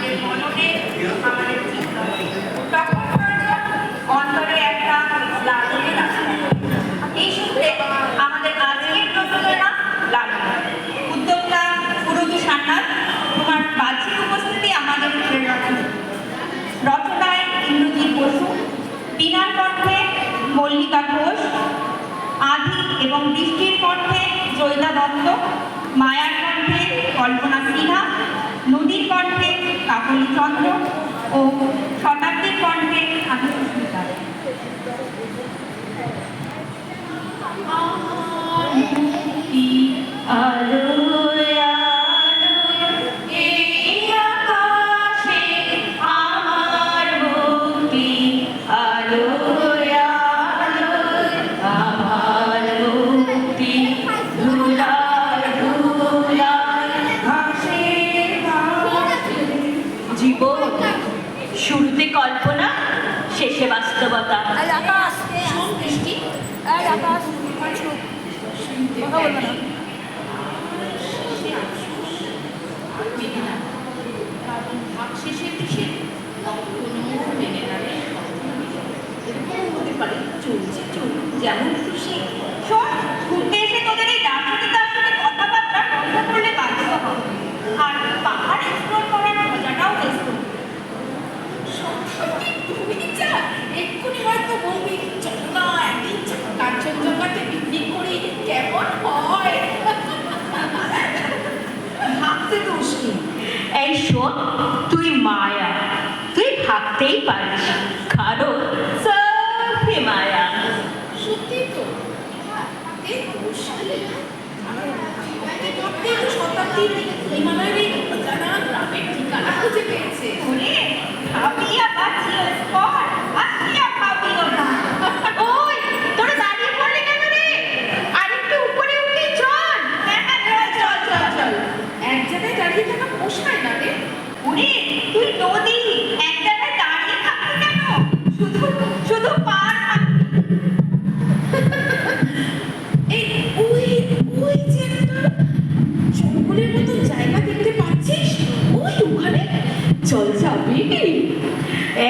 আমাদের মননে, আমাদের চিন্তনে। তখন অন্তরে একটা লালনের আসে। এই সূত্রে আমাদের আজকের প্রযোজনা লালন। উদ্যোক্তা পুরুতু সান্নাল, তোমার বাহ্যিক উপস্থিতি আমাদের প্রেরণা। রচনায় ইন্দ্রজিৎ বসু, বীণার কণ্ঠে মল্লিকা ঘোষ, আধি এবং বৃষ্টির কণ্ঠে জয়িতা দত্ত, মায়ার কণ্ঠে কল্পনা সিনহা, নদীর কণ্ঠে কাকলি চন্দ্র ও শতাব্দীর কণ্ঠে আমি সুস্মিতা। শুরুতে কল্পনা, শেষে বাস্তবতা। যেমন খুশি শোন, ঘুরতে এসে তোদের এই ডাক্তারের সাথে কথাবার্তা বন্ধ করলে বাধ্য হবে। আর পাহাড় এক্সপ্লোর করার মজাটাও বেশ। এক্ষুনি হয়তো বলবি চলো না একদিন কাঞ্চনজঙ্ঘাতে পিকনিক করি, কেমন হয়? ভাবতে তো মুশকিল। এই শোন, তুই মায়া, তুই ভাবতেই পারিস, কারণ সবই মায়া। সত্যি তো, এই শতাব্দীর হিমালয়ের এই অজানা গ্রামের ঠিকানা খুঁজে পেয়েছে। ভাবিয়া বাঁচিও স্পট, আসিয়া ভাবিও না। ওই, তোরা দাঁড়িয়ে পড়লি কেন রে? আরেকটু উপরে উঠে চল। চল, এক জায়গায় দাঁড়িয়ে থাকা পোষায় না রে। ওরে, তুই নদী, এক জায়গায় দাঁড়িয়ে থাকবি কেন? শুধু পার এই ওই যে একটা জঙ্গলের মতো জায়গা দেখতে পাচ্ছিস, ওই ওখানে চল যাবি।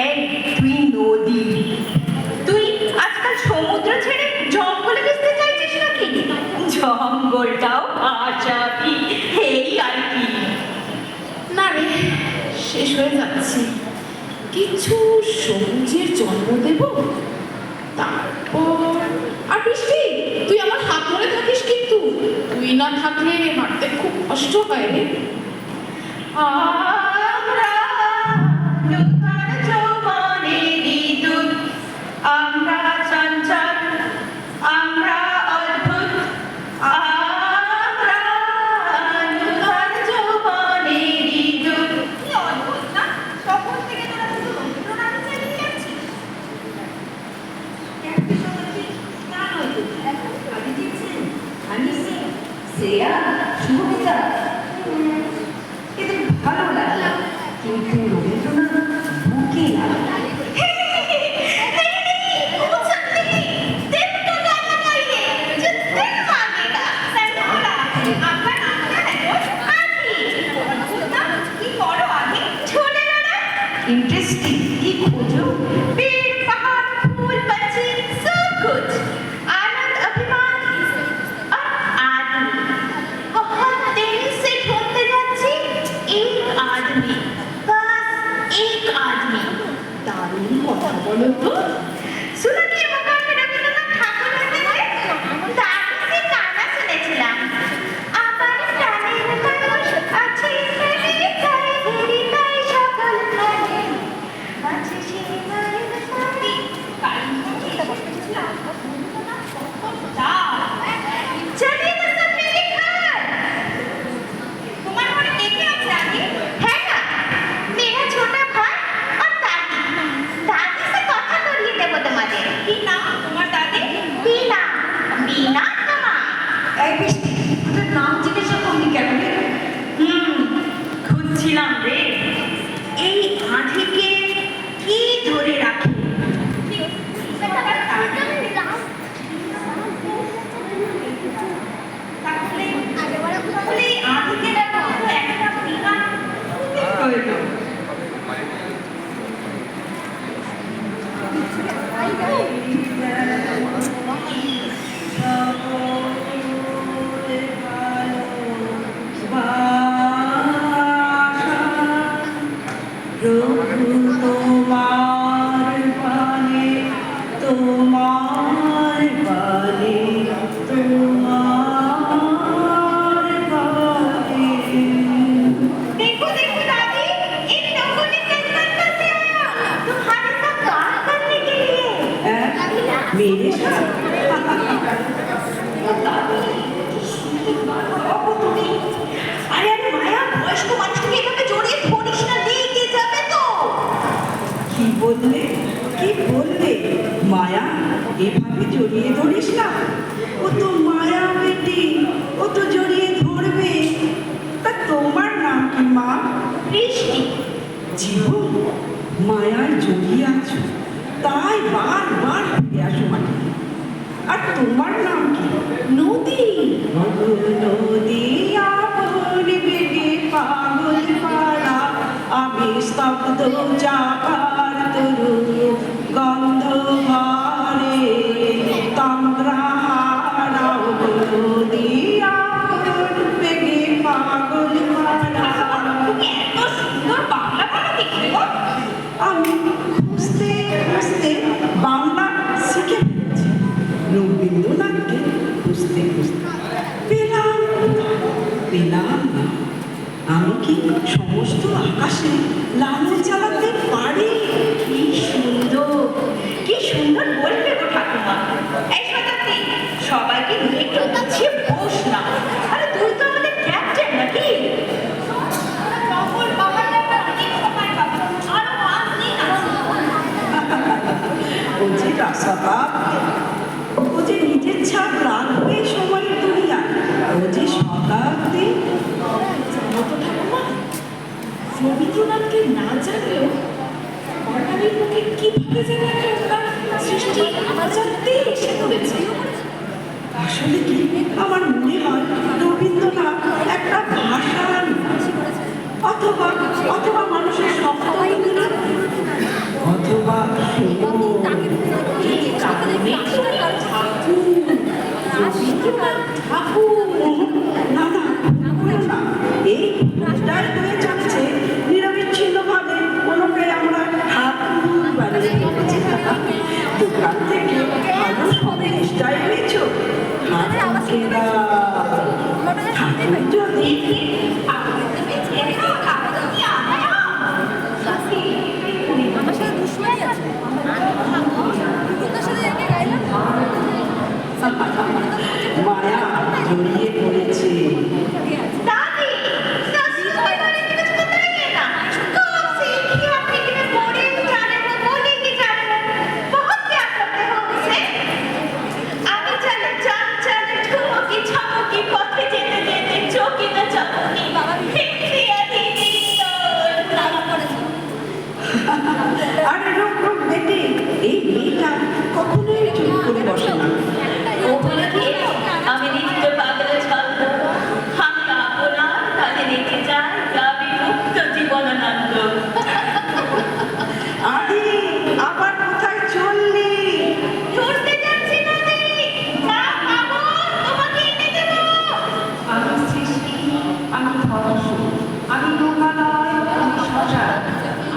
এই তুই নদী, তুই আজকাল সমুদ্র ছেড়ে জঙ্গলে মিশতে চাইছিস নাকি? জঙ্গলটাও বাঁচাবি, এই আর কি। না রে, শেষ হয়ে যাচ্ছে। কিছু সবুজের জন্ম দেব, তারপর আর বৃষ্টি, তুই আমার হাত ধরে থাকিস কিন্তু, তুই না থাকলে হাঁটতে খুব কষ্ট হয় রে। আমরা নূতন যৌবনেরই দূত, আমরা চঞ্চল, আমরা অদ্ভুত, আমরা নূতন যৌবনেরই দূত। কি অদ্ভুত না? তখন থেকে তোরা শুধু রবীন্দ্রনাথ চালিয়ে যাচ্ছিস। শ্রেয়া, শুভমিতা, এদের ভালো লাগলো, কিন্তু রবীন্দ্রনাথ বুকে লাগলো। इंटरेस्टिंग, की खोजो, पेड़ पहाड़ फूल पक्षी सब कुछ, आनंद अभिमान और आदमी। बहुत दिन से ढूंढते जाচ্ছি एक आदमी, बस एक आदमी। দারুণ কথা বলো তো। सुना कि ये मकान में रविंद्रनाथ ठाकुर रहते थे? दादी से गाना सुनेছিলাম। আমার প্রাণের মানুষ আছে এখানে, তাই ঘেরি তাই সকল প্রাণে। আছে সে মায়ের সাথে। चलिए ना सब मेरे घर। তোমার ঘরে কে কে আছে আগে? है ना, मेरा छोटा भाई और दादी। दादी से কথা করিয়ে দেব তোমাদের। কি নাম তোমার দাদি? बीना, बीना कमा। এই বৃষ্টি, তোদের নাম জিজ্ঞাসা করলি কেন রে? খুঁজছিলাম রে, এই আঁধিকে কি ধরে রাখে। তাহলে আদিকে দেখো একটা বিমান প্রয়োজন। তেরেসা? আরে আরে মায়া, বয়স্ক মানুষকে এভাবে জড়িয়ে ধরিস না, লেগে যাবে তো। কি বললে? কি বললে? মায়া, এভাবে জড়িয়ে ধরিস না। ও তো মায়া বেটি, ও তো জড়িয়ে ধরবে। তা তোমার নাম কি মা? বৃষ্টি। জীবন, মায়ায় জড়িয়ে আছো, তাই বারবার ফিরে আসো মাটি। আর তোমার নাম কি? নদী। নদী আপন বেগে পাগল পাড়া, আমি স্তব্ধ চাপার তরু গন্ধ ভরে তন্দ্রা হারাও। নদী আপন বেগে পাগল পাড়া। তুমি এত সুন্দর বাংলা বলো দেখি গো। আমি খুঁজতে খুঁজতে বাংলা শিখে ফেলেছি। রবীন্দ্রনাথকে খুঁজতে খুঁজতে পেলাম পেলাম না। আমি কি সমস্ত আকাশে লালু চালাতে পারি? কি সুন্দর, কি সুন্দর বলবে গো ঠাকুমা। এই শতাব্দী, সবাইকে নিয়ে একটু গুছিয়ে বস না। আরে তুই তো আমাদের ক্যাপ্টেন নাকি? টগর বাবার ব্যাপারে অনেক সময় পাবো, আরো 5 দিন আছে। ও যে রাসাবাব, ও যে নিজের ছাপ রাখবে সময়ের দুনিয়া। ও যে শতাব্দী। জানো তো ঠাকুমা, রবীন্দ্রনাথকে না জানলেও বাঙালির মুখে কিভাবে যেন একটা সৃষ্টি আজাদে এসে পড়েছে। আসলে কি আমার মনে হয় রবীন্দ্রনাথ একটা ভাষার অথবা অথবা মানুষের শব্দ, অথবা এই কারণে ঠাকুর, রবীন্দ্রনাথ ঠাকুর। না না না, এই ভুলটাই হয়ে চলছে। নিরবিচ্ছিন্নভাবে ওনাকে আমরা ঠাকুর বানিয়ে দিয়েছি। দোকান থেকে ভালো সন্দেশটাই পেয়েছো। ঠাকুরকে দাও। ঠাকুর যদি আমার সাথে দুশ্মনী আছে সাথে একে গাইলাম মায়া জড়িয়ে পড়েছে। दादी, दस कोई बारे में कुछ पता नहीं है ना। कब से कि आप मीटिंग में बोले ही जा रहे हो, बोले ही जा रहे हो। बहुत प्यार करते हो उसे। आगे चले चल चल ठुमकी छमकी पथे जेते जेते चौकी न चमकी बाबा फिक्रिया दीदी तो লাগা পড়েছে আরে রোক রোক বেটি, এই মেয়েটা কখনোই চুপ করে বসে না। ও বলে কি আমি নিত্য পাগল ছন্দ আমি আপনার কাছে রেখে যাই গাবি মুক্ত জীবনানন্দ। আরে আবার কোথায় চললি? ঘুরতে যাচ্ছি নদী, না পাবো তোমাকে এনে দেবো। আমি সৃষ্টি, আমি ধ্বংস, আমি লোকালয়, আমি শ্মশান,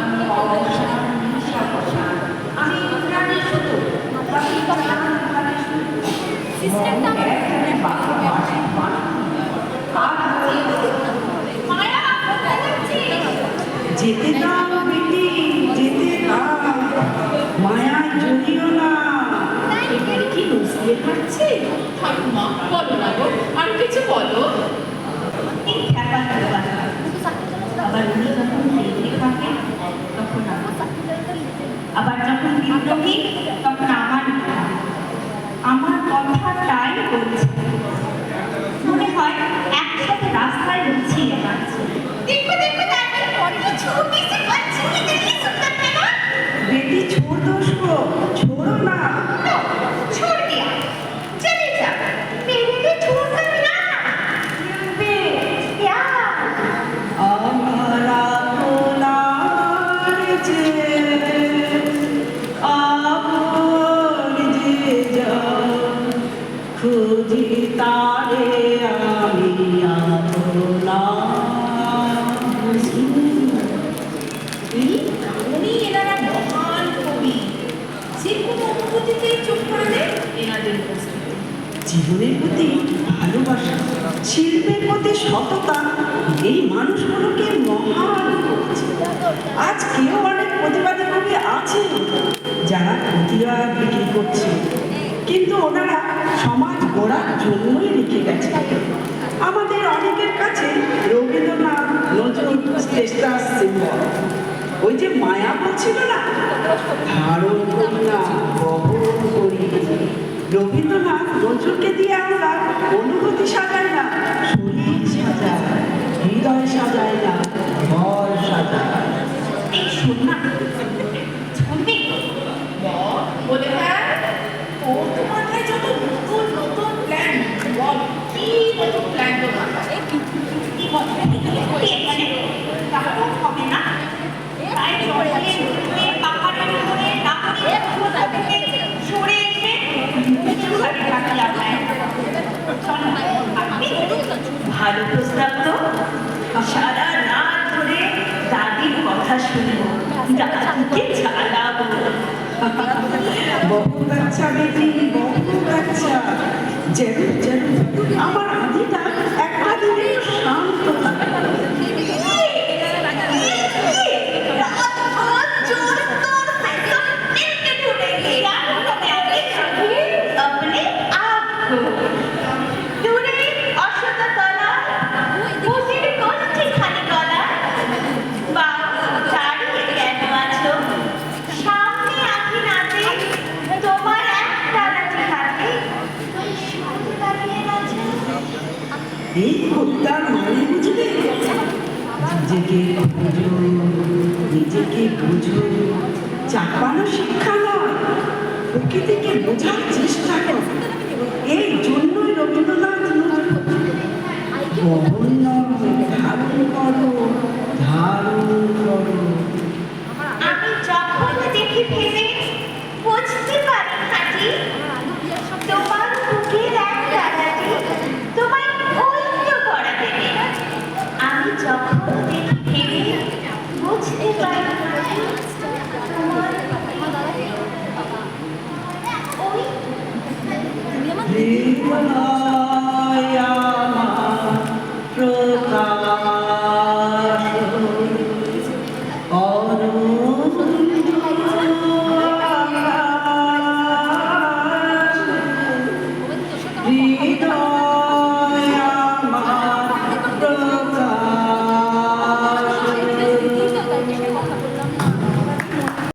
আমি অবসান, নিঃশ্বাস, আমি ইন্দ্রাণী শুধু, আমি প্রাণধারী শুধু। সিস্টেমটা মায়া কোথায় যাচ্ছিস? যেতে দাও বেটি, যেতে দাও। মায়ায় জড়িও না। এবারে কি নজরে হাঁটছে? ঠাকুমা বলো না গো, আর কিছু বলো। এই ব্যাপার ব্যাপার আবার উনি যখন লেগে থাকে তখন আবার যখন বিদ্রোহী তখন আমার কথাটাই বলছে। মনে হয় একসাথে রাস্তায় গুছিয়ে যাচ্ছে। দেখো দেখো দাদি, ছবি সে अच्छी कितनी सुंदर है ना। बेटी छोड़ दो उसको, छोड़ो ना। तो छोड़ दिया, चले जा। मेरे को छोड़कर ना प्यार। हमारा कोलार जे आपन जे जाओ, खुजी तारे आमी आपना। এই কারণেই এনারা মহান কবি, যে কোনো অনুভূতিতেই চোখ করে দেয় এনাদের উপস্থিতি। জীবনের প্রতি ভালোবাসা, শিল্পের প্রতি সততা, এই মানুষগুলোকে মহান করছে। আজ কেউ অনেক প্রতিবাদী কবি আছে যারা প্রতিবাদ বিক্রি করছে, কিন্তু ওনারা সমাজ গড়ার জন্যই রেখে গেছে। আমাদের অনেকের কাছে রবীন্দ্রনাথ নজরুল শ্রেষ্ঠা সিম্বল। ওই যে মায়া বলছিল না, ধারণ করি না বহন করি। রবীন্দ্রনাথ নজরুলকে দিয়ে আমরা অনুভূতি সাজাই না, শরীর সাজায়, হৃদয় সাজায় না, ঘর সাজায়। এই শোন না, শুনবি? বলে হ্যাঁ, তোর তো মাথায় যত নতুন নতুন প্ল্যান, বল কি নতুন প্ল্যান তোর মাথায়? কি বলবে? এখানে তাহলেও হবে না। তাই জঙ্গলের ভিতরে, পাহাড়ের উপরে, নাহলে কোথা থেকে সরে এসে ঘরে থাকা যায়। চল না, আপনি? ভালো প্রস্তাব তো। সারা রাত ধরে দাদির কথা শুনবো, দাদিকে জ্বালাবো। বহুত আচ্ছা বেটি, বহুত আচ্ছা। যেরূপ যেরূপ আমার আদিটা একটা দিনে শান্ত থাকে। अपने आप को দূরে অশোক তলা বুঝির কষ্টি খানি গলা বা দাঁড়িয়ে কেন আছো সামনে আঁকি নাচে তোমার একটা নাচি হাতে সামনে দাঁড়িয়ে আছো। এই হত্যার মানে বুঝবে? নিজেকে বুঝো, নিজেকে বুঝো। চাপানো শিক্ষা নয়, প্রকৃতিকে বোঝার চেষ্টা করো। এই জন্যই রবীন্দ্রনাথ নজরুল বহন নয়, ধারণ করো, ধারণ করো। আমি যখন দেখি ভেবে বুঝতে পারি খাঁটি তোমার বুকের এক দাদাটি তোমায় ঐক্য করা দেবে। আমি যখন দেখি ভেবে বুঝতে পারি তোমার ওই হৃদয় আমার প্রকাশ অরুণ আকাশ, হৃদয়